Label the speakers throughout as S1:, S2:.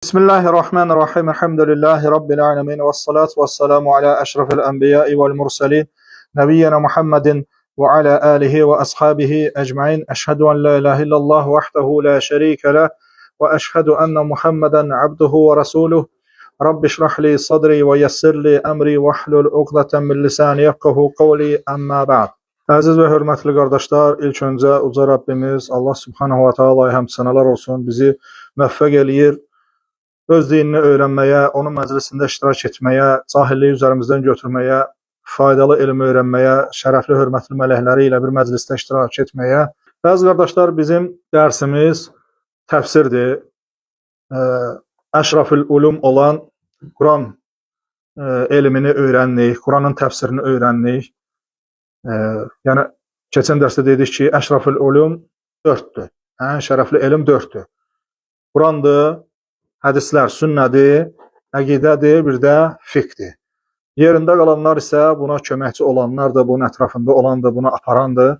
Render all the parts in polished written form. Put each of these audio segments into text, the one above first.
S1: Bismillahirrahmanirrahim. Elhamdülillahi Rabbil alemin. Vessalatu vesselamu ala eşrefil enbiya'i vel mursalin. Nebiyyena Muhammedin ve ala alihi ve ashabihi ecmain. Eşhedü en la ilahe illallah vahdehu la şerike leh. Ve eşhedü enne Muhammeden abduhu ve resuluh. Rabbi şrah li sadri ve yessir li emri ve hlul uqdeten min lisani yefqahu qavli amma ba'd. Əziz və hörmətli qardaşlar, ilk öncə uca Rabbimiz Allah Subhanahu wa Ta'ala'ya həmd sənalar olsun. Bizi müvəffəq eləyir. Öz dinini öyrənməyə, onun məclisində iştirak etməyə, cahilliyi üzərimizdən götürməyə, faydalı elm öyrənməyə, şərəfli, hörmətli mələkləri ilə bir məclisdə iştirak etməyə. Bəzi qardaşlar, bizim dərsimiz təfsirdir. Əşrafil ulum olan Quran elmini öyrəndik, Quranın təfsirini öyrəndik. Yəni, keçən dərsdə dedik ki, əşrafil ulum 4'dür. Ən şərəfli elm 4'dür. Qurandır, hədislər, sünnədir, əqidədir, bir də fiqhdir. Yerində qalanlar isə buna köməkçi olanlardır, bunun ətrafında olandır, buna aparandır.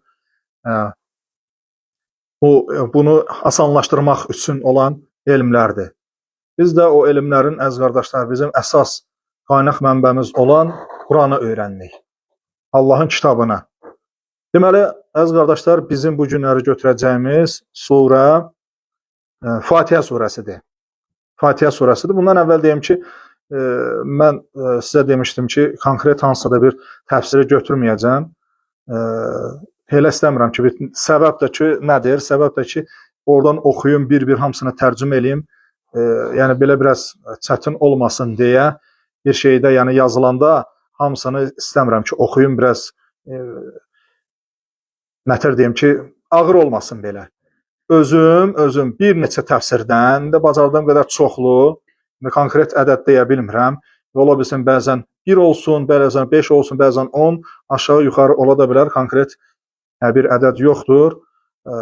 S1: Bunu asanlaşdırmaq üçün olan elmlərdir. Biz də o elmlərin, əziz qardaşlar, bizim əsas qaynaq mənbəmiz olan Quranı öyrəndik. Allahın kitabını. Deməli, əziz qardaşlar, bizim bu günləri götürəcəyimiz surə Fatihə surəsidir. Fatihə surəsidir. Bundan əvvəl deyim ki, mən sizə demişdim ki, konkret hansısa da bir təfsiri götürməyəcəm. Elə istəmirəm ki, səbəb də ki, nədir? Səbəb də ki, oradan oxuyum, bir-bir hamısını tərcümə eləyim. Yəni, belə biraz çətin olmasın deyə bir şeydə, yəni yazılanda hamısını istəmirəm ki, oxuyum, biraz nətər deyim ki, ağır olmasın belə. Özüm bir neçə təfsirdən də bacardığım qədər çoxlu, konkret ədəd deyə bilmirəm. Ola bilsin, bəzən 1 olsun, bəzən 5 olsun, bəzən 10, aşağı yuxarı ola da bilər, konkret bir ədəd yoxdur.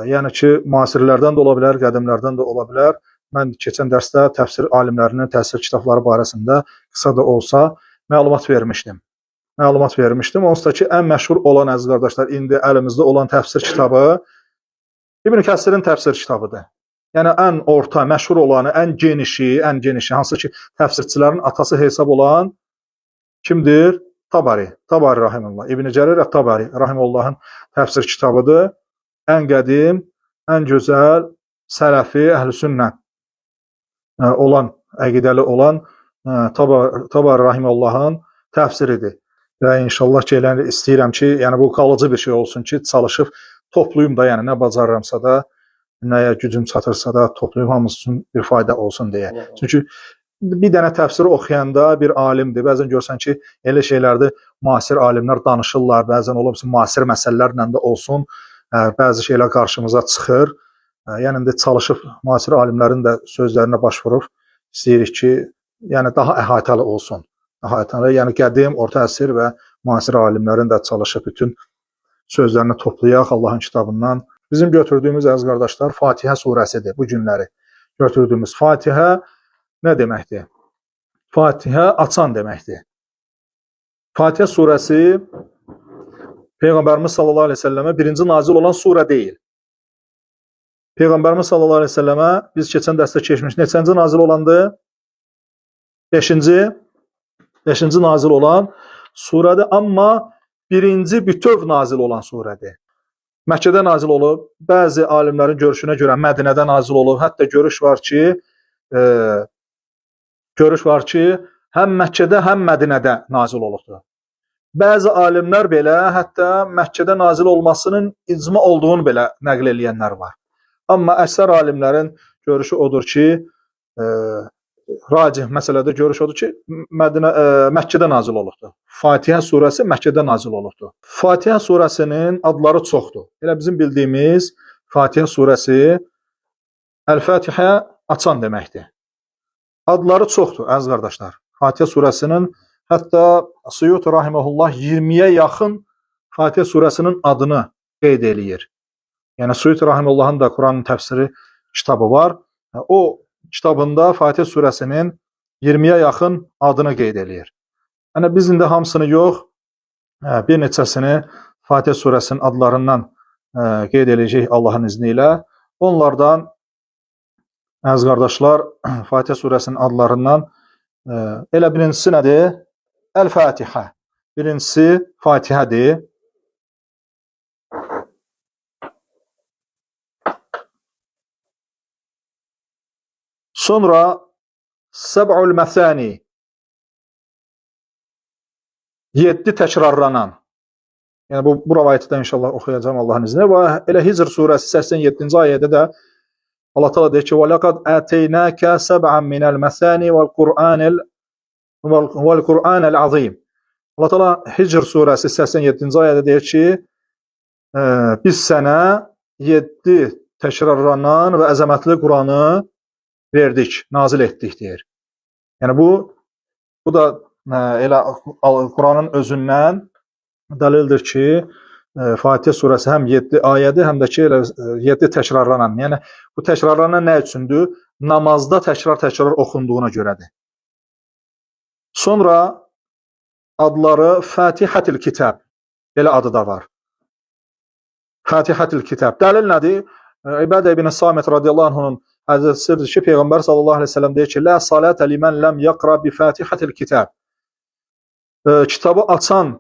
S1: Yəni ki, müasirlərdən də ola bilər, qədimlərdən də ola bilər. Mən keçən dərsdə təfsir alimlərinin təfsir kitabları barəsində qısa da olsa məlumat vermişdim. Onsuz da ki, ən məşhur olan, əziz qardaşlar, indi əlimizdə olan təfsir kitabı İbn Kəsirin təfsir kitabıdır. Yəni, ən orta, məşhur olanı, ən genişi, hansı ki, təfsirçilərin atası hesab olan kimdir? Tabari rahimullah. İbn Cərir Ət-Tabari rahimullahın təfsir kitabıdır. Ən qədim, ən gözəl, sələfi, əhl-i-sünnə olan, əqidəli olan Tabari rahimullahın təfsiridir. Və inşallah ki, istəyirəm ki, yəni bu qalıcı bir şey olsun ki, çalışıb toplayım da, yəni nə bacarıramsa da, nəyə gücüm çatırsa da toplayım, hamısı üçün bir fayda olsun deyə. Çünki bir dənə təfsiri oxuyanda bir alimdir. Bəzən görsən ki, elə şeylərdir, müasir alimlər danışırlar, bəzən ola bilsin, müasir məsələlərlə də olsun, bəzi şeylər qarşımıza çıxır. Yəni, çalışıb müasir alimlərin də sözlərinə baş vurub, istəyirik ki, yəni daha əhatəli olsun. Yəni, qədim, orta əsr və müasir alimlərin də çalışıb bütün sözlərini toplayaq Allahın kitabından. Bizim götürdüyümüz, əziz qardaşlar, Fatihə surəsidir bu günləri. Götürdüyümüz Fatihə nə deməkdir? Fatihə açan deməkdir. Fatihə surəsi Peyğəmbərimiz sallallahu aleyhi ve selləmə birinci nazil olan surə deyil. Peyğəmbərimiz sallallahu aleyhi ve selləmə biz keçən dərsdə keçmiş neçənci nazil olandı? 5-ci nazil olan surədir, amma birinci bütöv nazil olan surədir. Məkkədə nazil olub, bəzi alimlərin görüşünə görə Mədinədə nazil olub, hətta görüş var ki, həm Məkkədə, həm Mədinədə nazil olubdur. Bəzi alimlər belə, hətta Məkkədə nazil olmasının icma olduğunu belə nəql eləyənlər var. Amma əksər alimlərin görüşü odur ki, racih məsələdə görüş odur ki, Məkkədə nazil olubdur. Fatihə surəsi Məkkədə nazil olubdur. Fatihə surəsinin adları çoxdur. Elə bizim bildiyimiz Fatihə surəsi Əl-Fatihə açan deməkdir. Adları çoxdur, əziz qardaşlar. Fatihə surəsinin hətta Suyuti rahimehullah 20-yə yaxın Fatihə surəsinin adını qeyd eləyir. Yəni, Suyuti rahimehullahın da Quranın təfsiri kitabı var. O kitabında Fatihə surəsinin 20-yə yaxın adını qeyd eləyir. Yəni, biz indi hamısını yox, bir neçəsini Fatihə surəsinin adlarından qeyd eləyəcək Allahın izni ilə. Onlardan Əziz qardaşlar, Fatihə surəsinin adlarından elə birincisi nədir? Əl-Fatihə. Birincisi Fatihədir. Sonra Səb'ül məsani. 7 təkrarlanan. Yəni bu rəvayəti də inşallah oxuyacağam Allahın izni ilə. Və elə Hicr surəsi 87-ci ayədə də Allah Teala deyir ki: "Və laqad ətəynəkə səb'an minəl məsani vəl Qur'anəl azim." Allah Teala Hicr surəsi 87-ci ayədə deyir ki, biz sənə 7 təkrarlanan və əzəmətli Quranı verdik, nazil etdik deyir. Yəni bu da elə Quranın özündən dəlildir ki, Fatihə surəsi həm 7 ayədir, həm də ki, 7 təkrarlanan. Yəni bu təkrarlanan nə üçündür? Namazda təkrar oxunduğuna görədir. Sonra adları Fatihətül Kitab. Belə adı da var. Fatihətül Kitab. Dəlil nədir? İbadə ibn Samit radiyallahu anhunun hədisidir ki, Peyğəmbər sallallahu əleyhi və səlləm deyir ki: "La salata limen lam yaqra bi Fatihətil Kitab." Kitabı açan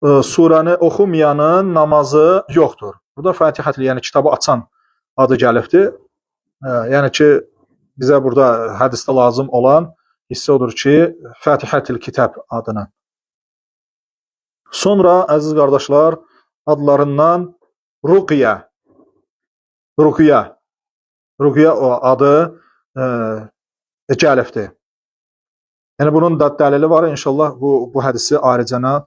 S1: surəni oxumayanın namazı yoxdur. Burada Fatihətül, yəni kitabı açan adı gəlibdir. Yəni ki, bizə burada hədisdə lazım olan hissə odur ki, Fatihətül Kitab adını. Sonra əziz qardaşlar, adlarından Ruqiyyə. Ruqiyyə adı gəlibdir. Yəni bunun da dəlili var. İnşallah bu hədisi ayrıca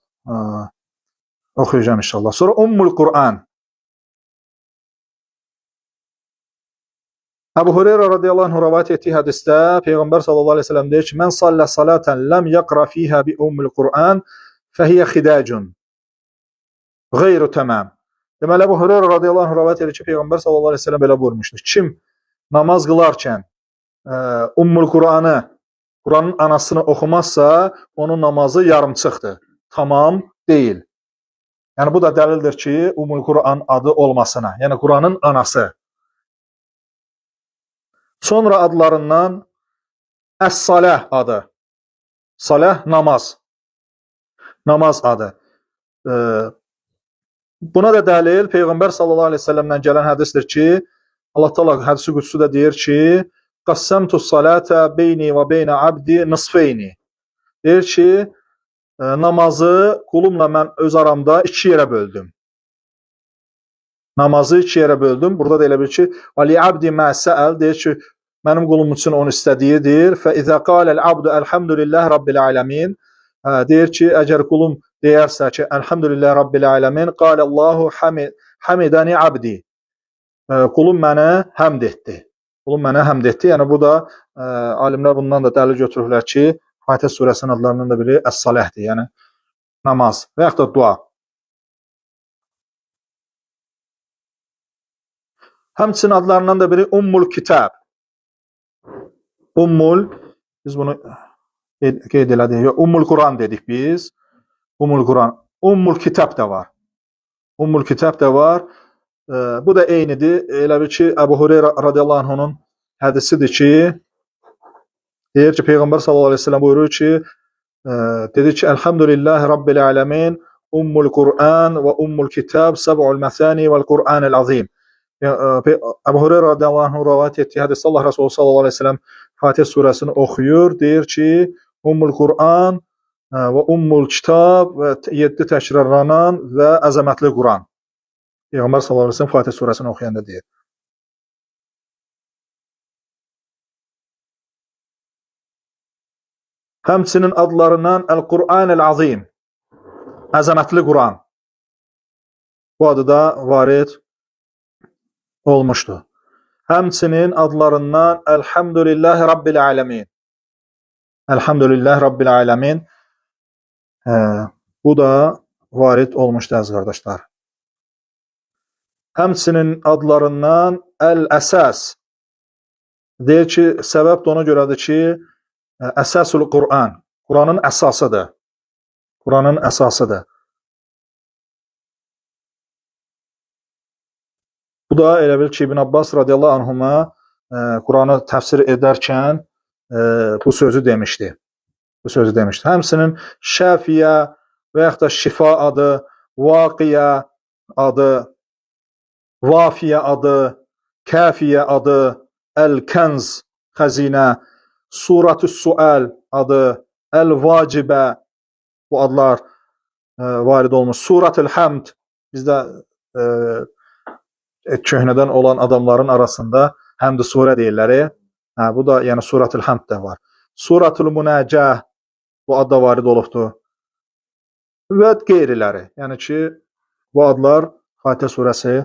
S1: oxuyacağım inşallah. Sonra Ummul Qur'an. Əbu Hüreyrə radiyallahu anh rivayet etdiyi hədisdə Peyğəmbər sallallahu əleyhi və səlləm deyir ki: "Mən sallə salatan lam yaqra fiha bi Ummul Qur'an fəhiyə xidacun qeyru tamam." Deməli Əbu Hüreyrə radiyallahu anh rivayet edir ki, Peyğəmbər sallallahu əleyhi və səlləm belə buyurmuşdur: "Kim namaz qılarkən Ummul Qur'anı, Quranın anasını oxumazsa, onun namazı yarımçıqdır, tamam deyil." Yəni bu da dəlildir ki, Ummul Qur'an adı olmasına, yəni Quranın anası. Sonra adlarından Əs-Salah adı. Salah namaz. Namaz adı. Buna da dəlil Peyğəmbər sallallahu əleyhi və səlləmdən gələn hədisdir ki, Allah Teala hədisi qudsuda deyir ki: "Qassamtus salata beyni və beynə abdi nisfeyni." Deyir ki, namazı qulumla mən öz aramda 2 yerə böldüm. Namazı 2 yerə böldüm. Burada da elə bir ki, "Ali abdi ma sa'al." Deyir ki, mənim qulum üçün onu istədiyidir. "Fa iza qala al-abdu elhamdülillahi rabbil alamin." Deyir ki, əgər qulum deyərsə ki, "Elhamdülillahi rabbil alamin", qala Allahu hamidani abdi. Qulum mənə həmd etdi. Qulum mənə həmd etdi. Yəni bu da alimlər bundan da dəlil götürürlər ki, Fatihə surəsinin adlarından da biri Əs-Salahdır, yəni namaz və yaxud da dua. Həmçinin adlarından da biri Ummul Kitab. Biz bunu qeyd elədik. Ummul Quran dedik biz. Ummul Quran. Ummul Kitab da var. Ummul Kitab da var. Bu da eynidir. Elə bir ki, Əbu Hüreyrə radiyallahu anhunun hədisidir ki, deyir ki, Peyğəmbər sallallahu əleyhi və səlləm buyurur ki, dedi ki: "Elhamdülillahi rabbil alamin, Ummul Quran və Ummul Kitab, Səb'ul məsani vəl Qur'anil azim." Əbu Hüreyrə radiyallahu anh rivayet etdiyi hədisdə Allah Rəsulü sallallahu əleyhi və səlləm Fatihə surəsini oxuyur, deyir ki, Ummul Quran və Ummul Kitab və 7 təkrarlanan və əzəmətli Quran. Peyğəmbər sallallahu əleyhi və səlləm Fatihə surəsini oxuyanda deyir. Həmçinin adlarından Əl-Qur'anil Azim, əzəmətli Quran. Bu adı da varid olmuşdur. Həmçinin adlarından Elhamdülillahi Rabbil Alamin. Elhamdülillahi Rabbil Alamin. Bu da varid olmuşdur əziz qardaşlar. Həmçinin adlarından Əl-Əsas. Deyir ki, səbəb də ona görədir ki, Əsasul Quran, Quranın əsasıdır. Quranın əsasıdır. Bu da elə bil ki, İbn Abbas radiyallahu anhuma Quranı təfsir edərkən bu sözü demişdi. Həmçinin Şəfiyə və yaxud da Şifa adı, Vaqiyə adı, Vafiyə adı, Kəfiyə adı, Əl-Kənz xəzinə, Suratü Suəl adı, Əl-Vacibə bu adlar varid olmuş. Suratül Həmd bizdə köhnədən olan adamların arasında həmd surə deyirlər. Bu da yəni Suratül Həmd də var. Suratül Münəcəh bu adda varid olubdur. Və qeyriləri. Yəni ki, bu adlar Fatihə surəsi,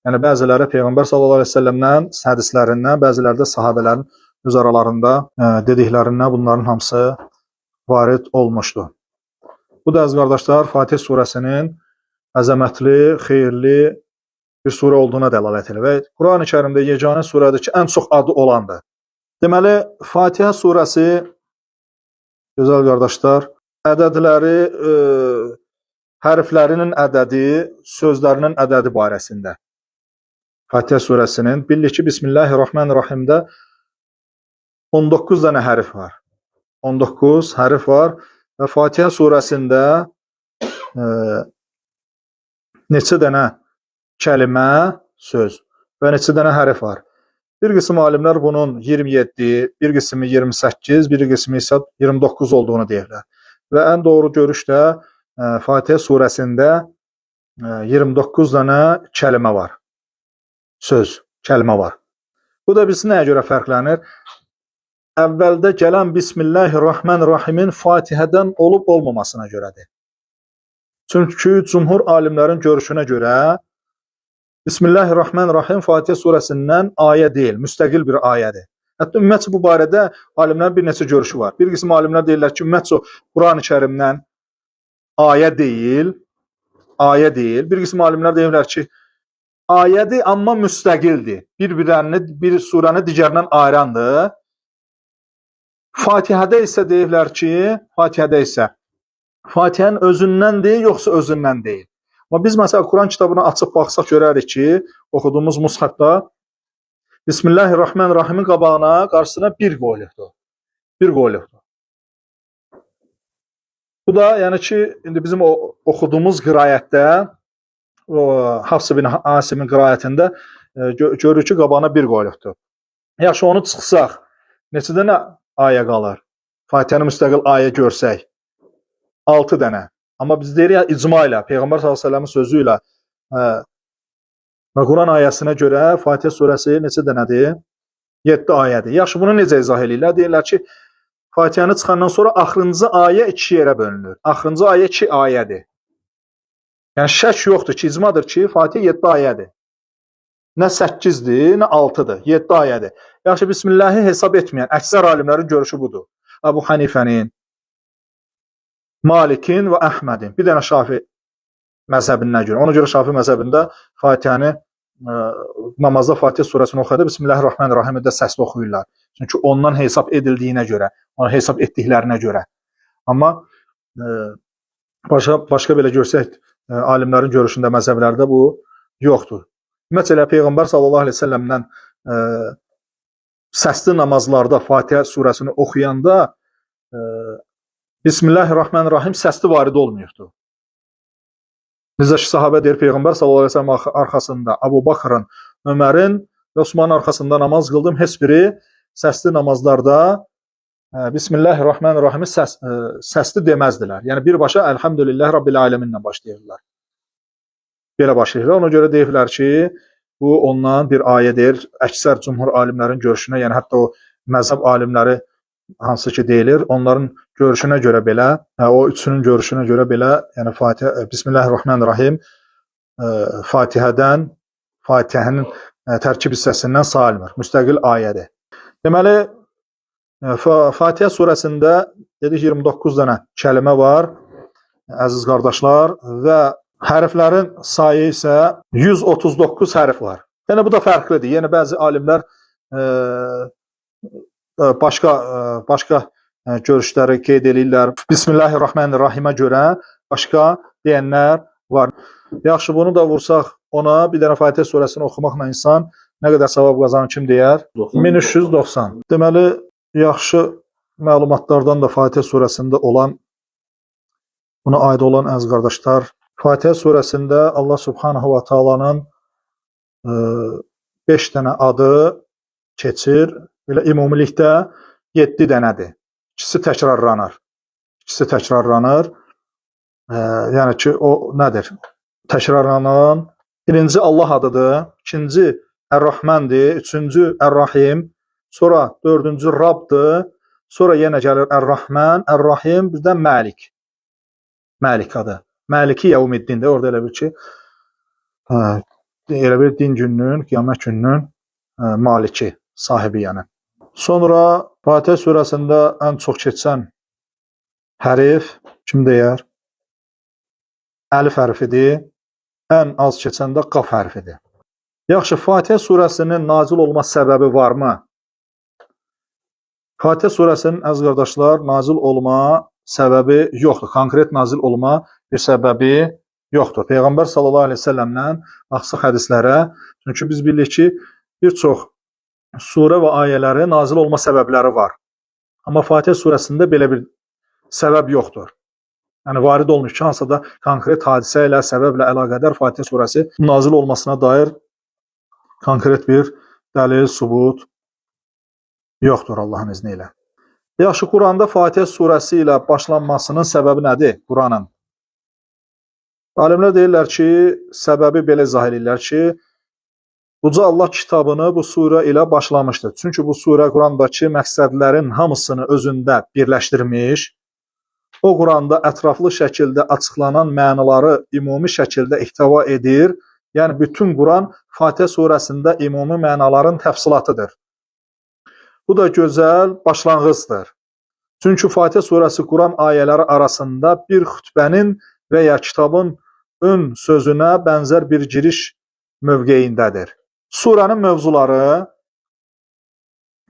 S1: yəni bəziləri Peyğəmbər sallallahu əleyhi və səlləmdən hədislərindən, bəziləri də sahabələrin öz aralarında dediklərindən bunların hamısı varid olmuşdur. Bu da əziz qardaşlar Fatihə surəsinin əzəmətli, xeyirli bir surə olduğuna dəlalət edir və Quran-ı Kərimdə yeganə surədir ki, ən çox adı olandır. Deməli, Fatihə surəsi, gözəl qardaşlar, ədədləri, hərflərinin ədədi, sözlərinin ədədi barəsində. Fatihə surəsinin, bildik ki, Bismillahirrahmanirrahimdə 19 dənə hərf var. 19 hərf var və Fatihə surəsində neçə dənə kəlimə, söz və neçə dənə hərf var. Bir qism alimlər bunun 27, bir qismi 28, bir qismi isə 29 olduğunu deyirlər. Və ən doğru görüş də Fatihə surəsində 29 dənə kəlimə var. Söz, kəlimə var. Bu da birisi nəyə görə fərqlənir? Əvvəldə gələn Bismillahirrahmanirrahimin Fatihədən olub olmamasına görədir. Çünki cümhur alimlərin görüşünə görə Bismillahirrahmanirrahim Fatihə surəsindən ayə deyil, müstəqil bir ayədir. Hətta ümumiyyətcə bu barədə alimlərin bir neçə görüşü var. Bir qism alimlər deyirlər ki, ümumiyyətcə Quran-ı Kərimdən ayə deyil. Bir qism alimlər deyirlər ki, ayədir, amma müstəqildir. Bir surəni digərindən ayırandır. Fatihədə isə deyirlər ki, Fatihənin özündən deyil, yoxsa özündən deyil. Amma biz məsələn Quran kitabını açıb baxsaq görərik ki, oxuduğumuz mushafda Bismillahirrahmanirrahimin qabağına, qarşısına bir qoyulubdur. Bu da yəni ki, indi bizim oxuduğumuz qiraətdə, Hafs ibn Asimin qiraətində görürük ki, qabağına bir qoyulubdur. Yaxşı, onu çıxsaq, neçə dənə ayə qalır? Fatihəni müstəqil ayə görsək, 6 dənə. Amma biz deyirik ya, icma ilə, Peyğəmbər s.ə.v-in sözü ilə və Quran ayəsinə görə Fatihə surəsi neçə dənədir? 7 ayədir. Yaxşı, bunu necə izah edirlər? Deyirlər ki, Fatihəni çıxandan sonra axırıncı ayə 2 yerə bölünür. Axırıncı ayə 2 ayədir. Yəni, şək yoxdur ki, icmadır ki, Fatihə 7 ayədir. Nə 8-dir, nə 6-dır, 7 ayədir. Yaxşı, Bismillahi hesab etməyən əksər alimlərin görüşü budur. Əbu Hanifənin, Malikin və Əhmədin, bir dənə Şafi məzhəbindən görə. Ona görə Şafi məzhəbində Fatihəni, namazda Fatihə surəsini oxuyanda Bismillahirrahmanirrahim də səsli oxuyurlar. Çünki ondan hesab edildiyinə görə, ona hesab etdiklərinə görə. Amma başqa belə görsək, alimlərin görüşündə, məzhəblərdə bu yoxdur. Məsələn, Peyğəmbər sallallahu əleyhi və səlləmdən səsli namazlarda Fatihə surəsini oxuyanda Bismillahirrahmanirrahim səsli varid olmuyubdur. Necə ki, sahabə deyir, Peyğəmbər sallallahu əleyhi və səlləm arxasında Əbu Bakrın, Ömərin və Osmanın arxasında namaz qıldım. Heç biri səsli namazlarda Bismillahirrahmanirrahim səsli deməzdilər. Yəni birbaşa Elhamdülillah Rabbil Aleminlə başlayırlar. Belə başlayırlar. Ona görə deyirlər ki, bu ondan bir ayədir. Əksər cümhur alimlərin görüşünə, yəni hətta o məzhəb alimləri hansı ki deyilir, onların görüşünə görə belə, o üçünün görüşünə görə belə, yəni Bismillahirrahmanirrahim Fatihənin tərkib hissəsindən sayılmır. Müstəqil ayədir. Deməli, Fatihə surəsində dedik 29 dənə kəlimə var, əziz qardaşlar, və hərflərin sayı isə 139 hərf var. Yəni bu da fərqlidir. Yəni bəzi alimlər başqa görüşləri qeyd edirlər. Bismillahirrahmanirrahimə görə başqa deyənlər var. Yaxşı, bunu da vursaq ona, bir dənə Fatihə surəsini oxumaqla insan nə qədər savab qazanır kim deyər? 1390. Deməli, yaxşı məlumatlardan da Fatihə surəsində olan, buna aid olan əziz qardaşlar, Fatihə surəsində Allah Subhanahu va Taala'nın 5 dənə adı keçir. Belə ümumilikdə 7 dənədir. İkisi təkrarlanır. Yəni ki, o nədir? Təkrarlanan birinci Allah adıdır, ikinci Ər-Rahmandır, üçüncü Ər-Rahim, sonra dördüncü Rabdır, sonra yenə gəlir Ər-Rahman, Ər-Rahim, birdən Məlik. Məlik adı. Məliki Yevmiddindir. Orada elə bir ki, elə bir din gününün, qiyamət gününün maliki, sahibi yəni. Sonra Fatihə surəsində ən çox keçən hərf kim deyər? Əlif hərfidir. Ən az keçən də qaf hərfidir. Yaxşı, Fatihə surəsinin nazil olma səbəbi varmı? Fatihə surəsinin əziz qardaşlar, nazil olma səbəbi yoxdur. Konkret nazil olma bir səbəbi yoxdur. Peyğəmbər sallallahu əleyhi və səlləmdən axsaq hədislərə, çünki biz bilirik ki, bir çox surə və ayələri nazil olma səbəbləri var. Amma Fatihə surəsində belə bir səbəb yoxdur. Yəni varid olmuş ki, hansısa da konkret hadisə ilə, səbəblə əlaqədar Fatihə surəsi nazil olmasına dair konkret bir dəlil, sübut yoxdur Allahın izni ilə. Yaxşı, Quranda Fatihə surəsi ilə başlanmasının səbəbi nədir Quranın? Alimlər deyirlər ki, səbəbi belə izah edirlər ki, Uca Allah kitabını bu surə ilə başlamışdır. Çünki bu surə Qurandakı məqsədlərin hamısını özündə birləşdirmiş, o Quranda ətraflı şəkildə açıqlanan mənaları ümumi şəkildə ihtiva edir. Yəni, bütün Quran Fatihə surəsində ümumi mənaların təfsilatıdır. Bu da gözəl başlanğıcdır. Çünki Fatihə surəsi Quran ayələri arasında bir xütbənin və ya kitabın ön sözünə bənzər bir giriş mövqeyindədir. Surənin mövzuları,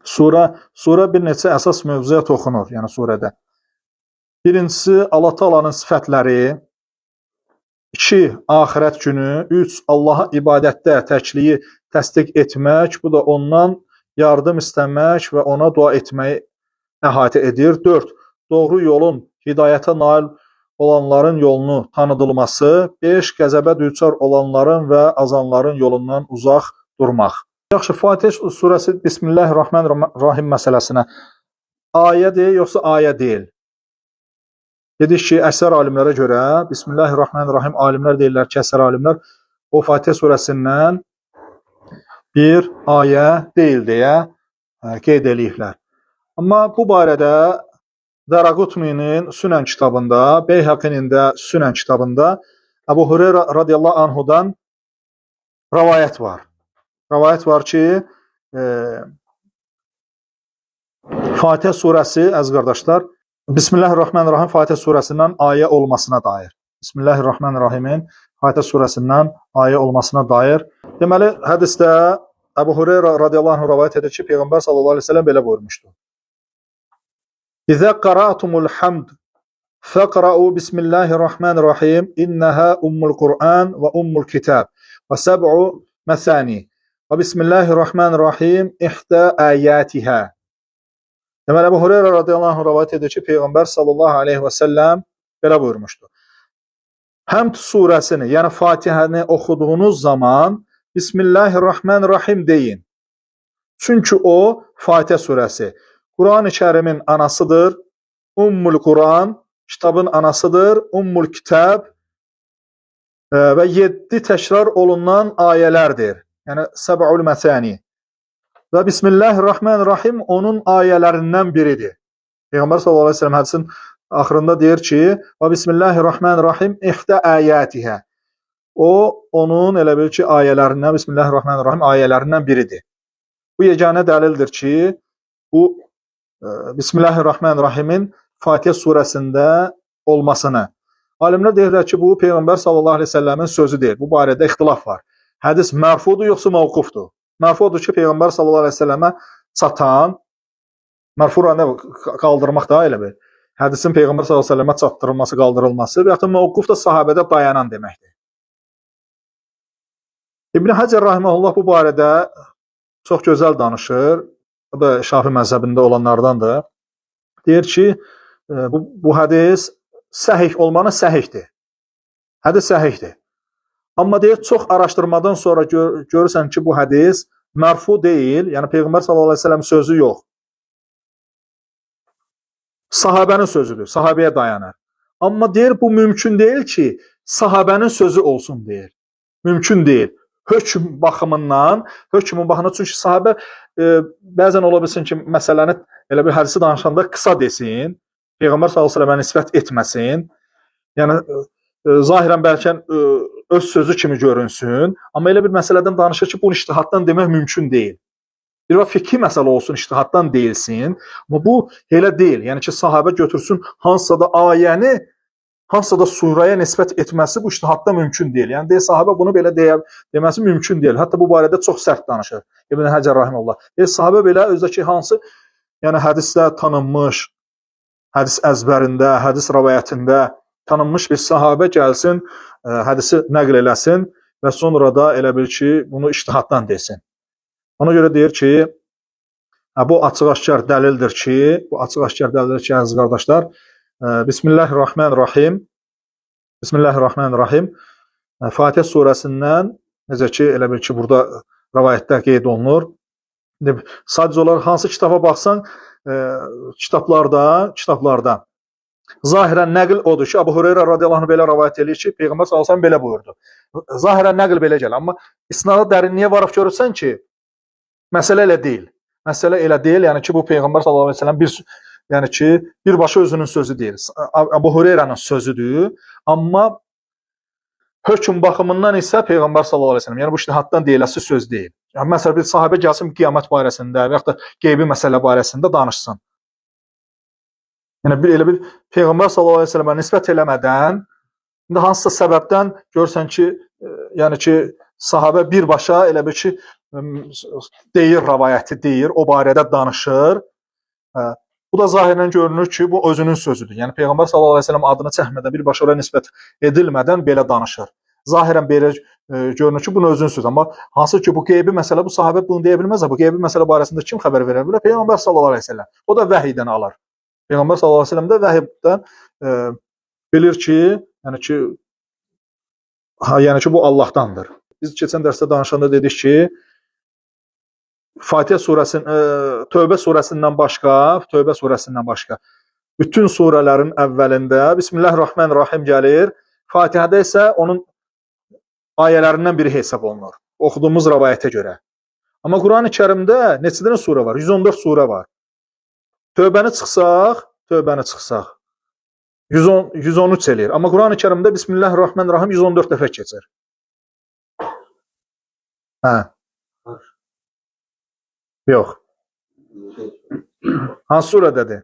S1: surə bir neçə əsas mövzuya toxunur, yəni surədə. Birincisi, Allah Taala'nın sifətləri, 2. Axirət günü, 3. Allaha ibadətdə təkliyi təsdiq etmək, bu da ondan yardım istəmək və ona dua etməyi əhatə edir. 4. Doğru yolun, hidayətə nail olanların yolunu tanıdılması. 5. Qəzəbə düçar olanların və azanların yolundan uzaq durmaq. Yaxşı, Fatihə surəsi Bismillahirrahmanirrahim məsələsinə ayədir, yoxsa ayə deyil? Dedik ki, əksər alimlərə görə, Bismillahirrahmanirrahim, alimlər deyirlər ki, əksər alimlər o Fatihə surəsindən bir ayə deyil deyə qeyd eləyiblər. Amma bu barədə Daraqutninin Sünən kitabında, Beyhaqinin də Sünən kitabında Əbu Hüreyrə radiyallahu anhudan rəvayət var. Rəvayət var ki, Fatihə surəsi, əziz qardaşlar, Bismillahirrahmanirrahim Fatihə surəsindən ayə olmasına dair. Bismillahirrahmanirrahimin Fatihə surəsindən ayə olmasına dair. Deməli, hədisdə Əbu Hüreyrə radiyallahu anh rəvayət edir ki, Peyğəmbər sallallahu aleyhi ve sellem belə buyurmuşdur. İzə qara'tumul hamd fəqra'u Bismillahirrahmanirrahim innəhə ummul Qur'an və ummul kitab və səb'u məsani və Bismillahirrahmanirrahim ihdə əyətihə. Deməli, Əbu Hüreyrə radiyallahu anh rəvayət edir ki, Peyğəmbər sallallahu aleyhi və səlləm belə buyurmuşdur. Həmd surəsini, yəni Fatihəni oxuduğunuz zaman Bismillahirrahmanirrahim deyin. Çünki o, Fatihə surəsi, Quran-ı Kərimin anasıdır, Ummul Quran, kitabın anasıdır, Ummul Kitab və 7 təkrar olunan ayələrdir. Yəni, Səb'ul Məsəni. Və Bismillahirrahmanirrahim onun ayələrindən biridir. Peyğəmbər sallallahu aleyhi ve sellem hədisin axırında deyir ki, və Bismillahirrahmanirrahim ihdə əyətihə. O, onun elə bil ki, ayələrindən, Bismillahirrahmanirrahim ayələrindən biridir. Bu yeganə dəlildir ki, bu Bismillahirrahmanirrahimin Fatihə surəsində olmasını. Alimlər deyirlər ki, bu Peyğəmbər sallallahu aleyhi ve sellemin sözü deyil. Bu barədə ixtilaf var. Hədis mərfudur yoxsa mövqufdur? Mərfudur ki, Peyğəmbər sallallahu aleyhi ve sellemə çatan, mərfura nə qaldırmaq da elə bir. Hədisin Peyğəmbər sallallahu aleyhi ve sellemə çatdırılması, qaldırılması və yaxud da mövquf da sahabədə dayanan deməkdir. İbn Həcər rahimehullah bu barədə çox gözəl danışır. O da Şafi məzhəbində olanlardandır. Deyir ki, bu hədis səhih olmanı səhihdir. Hədis səhihdir. Amma deyir, çox araşdırmadan sonra görürsən ki, bu hədis mərfu deyil, yəni Peyğəmbər sallallahu əleyhi və səlləm sözü yox. Sahabənin sözüdür, sahabəyə dayanır. Amma deyir, bu mümkün deyil ki, sahabənin sözü olsun deyir. Mümkün deyil. Hökm baxımından, çünki sahabə bəzən ola bilsin ki, məsələni elə bir hədisi danışanda qısa desin, Peyğəmbər sallallahu əleyhi və səlləmə nisbət etməsin. Yəni zahirən bəlkə öz sözü kimi görünsün, amma elə bir məsələdən danışır ki, bunu ictihaddan demək mümkün deyil. Bir fikri məsələ olsun, ictihaddan deyilsin, amma bu elə deyil. Yəni ki, sahabə götürsün hansısa da ayəni, hansısa da suraya nisbət etməsi bu ictihadda mümkün deyil. Yəni deyir, sahabə bunu belə deməsi mümkün deyil. Hətta bu barədə çox sərt danışır. İbn Həcər rahimehullah. Deyir, sahabə belə özdəki hansı, yəni hədisdə tanınmış, hədis əzbərində, hədis rivayətində tanınmış bir sahabə gəlsin, hədisi nəql eləsin və sonra da elə bil ki, bunu ictihaddan desin. Ona görə deyir ki, bu açıq-aşkar dəlildir ki, əziz qardaşlar, Bismillahirrahmanirrahim. Bismillahirrahmanirrahim. Fatihə surəsindən, necə ki, elə bil ki, burada rivayətdə qeyd olunur. Sadəcə olaraq hansı kitaba baxsan, kitablarda zahirən nəql odur ki, Əbu Hüreyrə radiyallahu anh belə rivayət edir ki, Peyğəmbər sallallahu əleyhi və səlləm belə buyurdu. Zahirən nəql belə gəlir, amma isnada dərinliyə varıb görürsən ki, məsələ elə deyil. Məsələ elə deyil, yəni ki, bu Peyğəmbər sallallahu əleyhi və səlləm yəni ki, birbaşa özünün sözü deyil. Əbu Hüreyrənin sözüdür, amma hökm baxımından isə Peyğəmbər sallallahu əleyhi və səlləm, yəni bu ictihaddan deyiləsi söz deyil. Yəni məsələn bir sahabə gəlsin qiyamət barəsində və ya da qeybi məsələ barəsində danışsın. Yəni elə bir Peyğəmbər sallallahu əleyhi və səlləmə nisbət eləmədən, indi hansısa səbəbdən görsən ki, yəni ki, sahabə birbaşa elə bir ki, deyir, rivayəti deyir, o barədə danışır. Bu da zahirən görünür ki, bu özünün sözüdür. Yəni Peyğəmbər sallallahu əleyhi və səlləm adını çəkmədən, birbaşa ora nisbət edilmədən belə danışır. Zahirən belə görünür ki, bunun özünün sözü. Amma hansı ki, bu qeybi məsələ, bu sahabə bunu deyə bilməz. Bu qeybi məsələ barəsində kim xəbər verə bilər? Peyğəmbər sallallahu əleyhi və səlləm. O da vəhiydən alır. Peyğəmbər sallallahu əleyhi və səlləm də vəhiydən bilir ki, yəni ki, bu Allahdandır. Biz keçən dərsdə danışanda dedik ki, Fatihə surəsinin, Tövbə surəsindən başqa, bütün surələrin əvvəlində Bismillahirrahmanirrahim gəlir. Fatihədə isə onun ayələrindən biri hesab olunur. Oxuduğumuz rivayətə görə. Amma Quran-ı Kərimdə neçə dənə surə var? 114 surə var. Tövbəni çıxsaq, 113 eləyir. Amma Quran-ı Kərimdə Bismillahirrahmanirrahim 114 dəfə keçir. Yox. Hansı surədədir?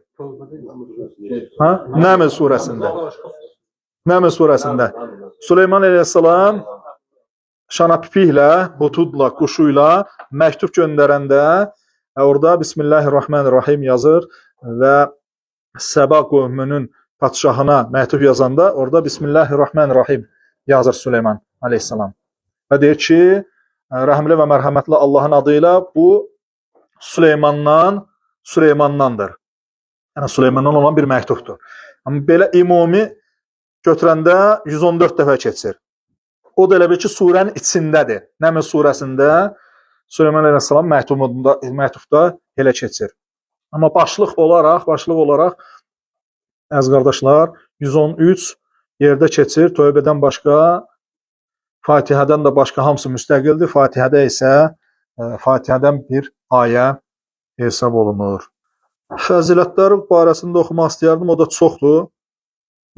S1: Nəml surəsində. Nəml surəsində. Süleyman əleyhissalam şanapipiklə, hududla, quşuyla məktub göndərəndə orada Bismillahirrahmanirrahim yazır və Səba qövmünün padşahına məktub yazanda orada Bismillahirrahmanirrahim yazır Süleyman əleyhissalam. Və deyir ki, rəhmli və mərhəmətli Allahın adıyla bu Süleymandandır. Yəni Süleymandan olan bir məktubdur. Amma belə ümumi götürəndə 114 dəfə keçir. O da elə bir ki, surənin içindədir. Nəml surəsində Süleyman əleyhissalam məktubda elə keçir. Amma başlıq olaraq, əziz qardaşlar, 113 yerdə keçir. Tövbədən başqa, Fatihədən də başqa hamısı müstəqildir. Fatihədə isə Fatihədən bir ayə hesab olunur. Fəzilətlər barəsində oxumaq istəyərdim, o da çoxdur.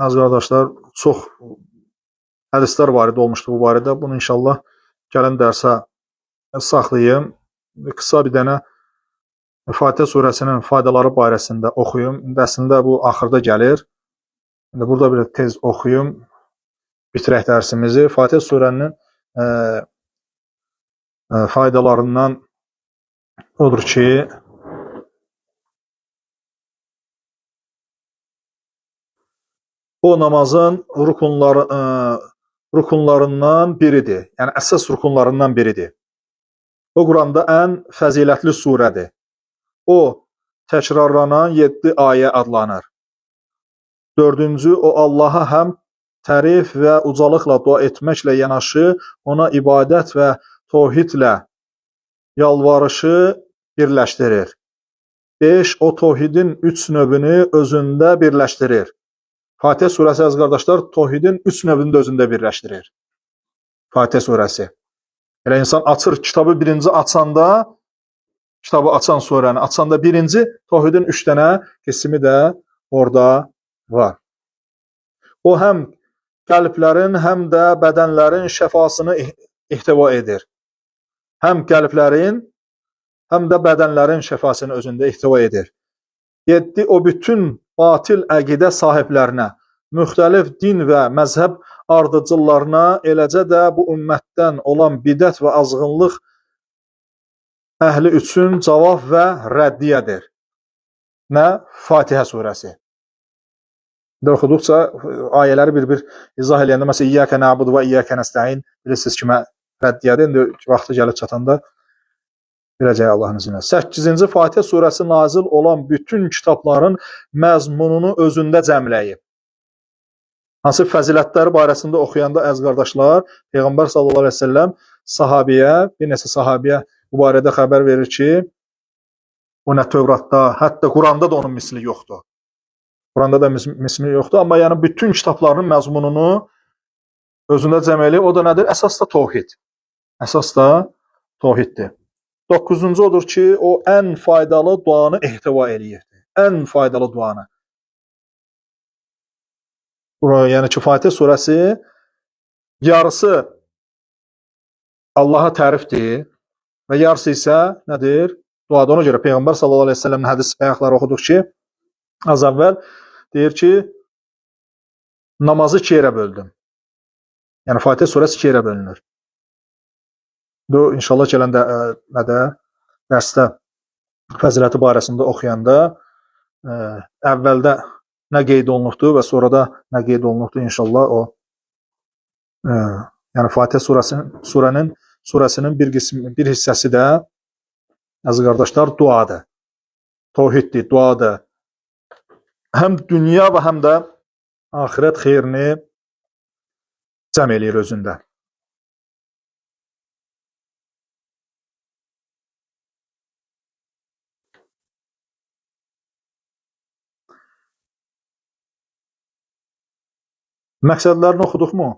S1: Əziz qardaşlar, çox hədislər varid olmuşdur bu barədə. Bunu inşallah gələn dərsə saxlayayım. Qısa bir dənə Fatihə surəsinin faydaları barəsində oxuyum. Əslində bu axırda gəlir. Burada bir tez oxuyum. Bitirək dərsimizi. Fatihə surənin faydalarından odur ki, o namazın rukunlarından biridir. Yəni əsas rukunlarından biridir. O Quranda ən fəzilətli surədir. O təkrarlanan 7 ayə adlanır. 4-cü, o Allaha həm tərif və ucalıqla dua etməklə yanaşı, ona ibadət və təvhidlə yalvarışı birləşdirir. 5. O təvhidin 3 növünü özündə birləşdirir. Fatihə surəsi əziz qardaşlar, təvhidin 3 növünü də özündə birləşdirir. Fatihə surəsi. Elə insan açır kitabı birinci açanda, kitabı açan surəni açanda birinci təvhidin 3 dənə qismi də orada var. O həm qəlblərin, həm də bədənlərin şəfasını ihtiva edir. Həm qəlblərin, həm də bədənlərin şəfasını özündə ihtiva edir. 7. O bütün batil əqidə sahiblərinə, müxtəlif din və məzhəb ardıcıllarına, eləcə də bu ümmətdən olan bidət və azğınlıq əhli üçün cavab və rəddiyədir. Nə? Fatihə surəsi. Oxuduqca ayələri bir-bir izah eləyəndə, məsələn, İyyəkə nə'budu və İyyəkə nəstəin, bilirsiniz kimə rəddiyədir. İndi vaxtı gəlib çatanda biləcək Allahın izni ilə. 8-ci Fatihə surəsi nazil olan bütün kitabların məzmununu özündə cəmləyib. Hansı fəzilətləri barəsində oxuyanda əziz qardaşlar, Peyğəmbər sallallahu əleyhi və səlləm sahabiyə, bir neçə sahabiyə bu barədə xəbər verir ki, o nə Tövratda, hətta Quranda da onun misli yoxdur. Quranda da misli yoxdur, amma yəni bütün kitabların məzmununu özündə cəm eləyib. O da nədir? Əsas da təvhid. Əsas da təvhiddir. 9-cu odur ki, o ən faydalı duanı ihtiva eləyirdi. Ən faydalı duanı. Yəni ki, Fatihə surəsi yarısı Allaha tərifdir və yarısı isə nədir? Duadır. Ona görə Peyğəmbər sallallahu əleyhi və səlləmin hədis ayaqları oxuduq ki, az əvvəl deyir ki, namazı 2 yerə böldüm. Yəni Fatihə surəsi 2 yerə bölünür. İnşallah gələn dərsdə fəziləti barəsində oxuyanda əvvəldə nə qeyd olunubdur və sonra da nə qeyd olunubdur inşallah o. Yəni Fatihə surəsinin bir hissəsi də əziz qardaşlar duadır. Təvhiddir, duadır. Həm dünya və həm də axirət xeyrini cəm eləyir özündə. Məqsədlərini oxuduqmu?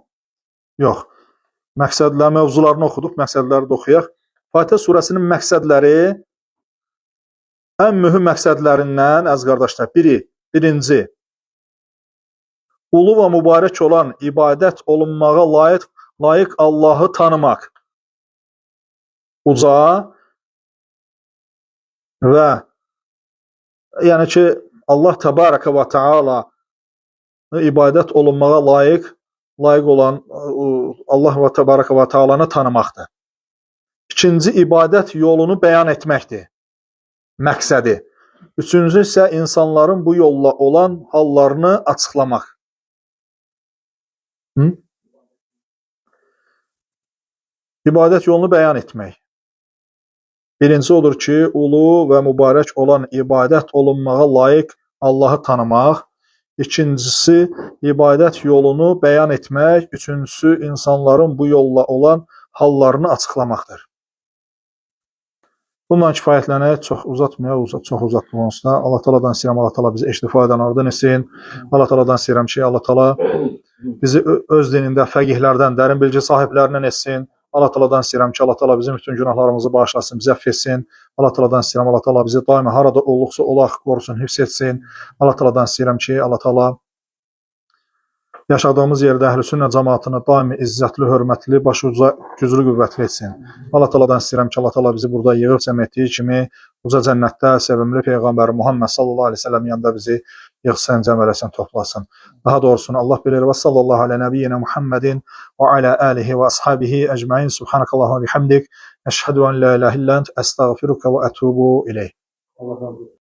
S1: Yox. Mövzularını oxuduq, məqsədləri də oxuyaq. Fatihə surəsinin məqsədləri, ən mühüm məqsədlərindən, əziz qardaşlar, birinci, ulu və mübarək olan ibadət olunmağa layiq Allahı tanımaq. Uca və yəni ki, Allah təbarəkə və təala ibadət olunmağa layiq olan Allah və təbarəkə və təalanı tanımaqdır. İkinci, ibadət yolunu bəyan etməkdir. Məqsədi. Üçüncü isə insanların bu yolla olan hallarını açıqlamaq. İbadət yolunu bəyan etmək. Birinci odur ki, ulu və mübarək olan ibadət olunmağa layiq Allahı tanımaq. İkincisi, ibadət yolunu bəyan etmək. Üçüncüsü, insanların bu yolla olan hallarını açıqlamaqdır. Bundan kifayətlənək, çox uzatmayaq, çox uzatmaq onsuz da. Allah Taala'dan istəyirəm, Allah Taala bizi eştifa edən etsin. Allah Taala'dan istəyirəm ki, Allah Taala bizi öz dinində fəqihlərdən, dərin bilgi sahiblərindən etsin. Allah Taala'dan istəyirəm ki, Allah Taala bizim bütün günahlarımızı bağışlasın, bizi əfv etsin. Allah Taala'dan istəyirəm, Allah Taala bizi daima harada olduqsa olaq qorusun, hifz etsin. Allah Taala'dan istəyirəm ki, Allah Taala yaşadığımız yerdə əhl-i-sünnə cəmaatını daimi izzətli, hörmətli, başuca, güclü, qüvvətli etsin. Allah Taala'dan istəyirəm ki, Allah Taala bizi burada yığıb cəm etdiyi kimi uca cənnətdə sevimli Peyğəmbər Muhammed sallallahu əleyhi və səlləm yanında bizi yığsın, cəm eləsin, toplasın. Daha doğrusunu Allah bilir və sallallahu alə nəbiyyinə Muhammedin və alə alihi və ashabihi əcmain. Subhanakallahumma və bihamdik. Əşhədu an la ilahe illə ent, əstəğfiruka və ətubu ileyh.